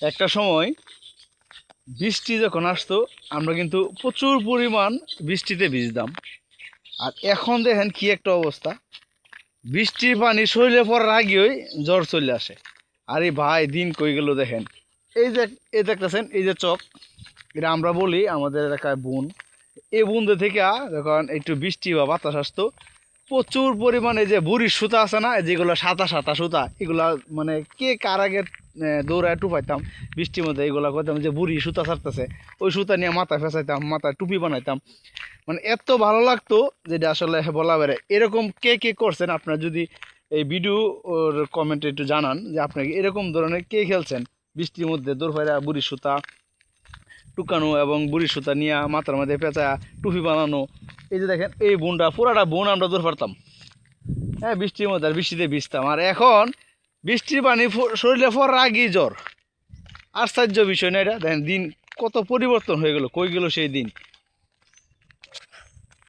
একটা সময় বৃষ্টি যখন আসতো আমরা কিন্তু প্রচুর পরিমাণ বৃষ্টিতে ভিজতাম। আর এখন দেখেন কি একটা অবস্থা, বৃষ্টির পানি শরীরে পড়ার আগেই জ্বর চলে আসে। আরে ভাই দিন কই গেল দেখেন। এই দেখতেছেন এই যে চক, এটা আমরা বলি আমাদের এলাকায় বুন। এই বুনদের থেকে যখন একটু বৃষ্টি বা বাতাস আসতো, প্রচুর পরিমাণে যে বুড়ির সুতা আছে না, যেগুলো সাদা সাদা সুতা, এগুলা মানে কে কার আগে দৌড়ায় টুপাইতাম বৃষ্টির মধ্যে, এগুলা করতাম যে বুড়ি সুতা ছাড়তেছে, ওই সুতা নিয়ে মাথায় ফেঁচাইতাম, মাথায় টুপি বানাইতাম। মানে এত ভালো লাগতো যেটা আসলে বলা বেড়ে। এরকম কে কে করছেন আপনার, যদি এই ভিডিও ওর কমেন্টে একটু জানান যে আপনাকে এরকম ধরনের কে খেলছেন বৃষ্টির মধ্যে দৌড় ফাইরা বুড়ি সুতা টুকানো এবং বুড়ি সুতা নিয়ে মাথার মধ্যে পেঁচা টুপি বানানো। এই যে দেখেন এই বোনটা, পুরাটা বোন আমরা দৌড় পারতাম, হ্যাঁ বৃষ্টির মধ্যে, আর বৃষ্টিতে ভিজতাম। আর এখন বৃষ্টির পানি শরীরে পড়ার আগেই জ্বর। আশ্চর্য বিষয় না এটা, দেখেন দিন কত পরিবর্তন হয়ে গেল, কই গেল সেই দিন।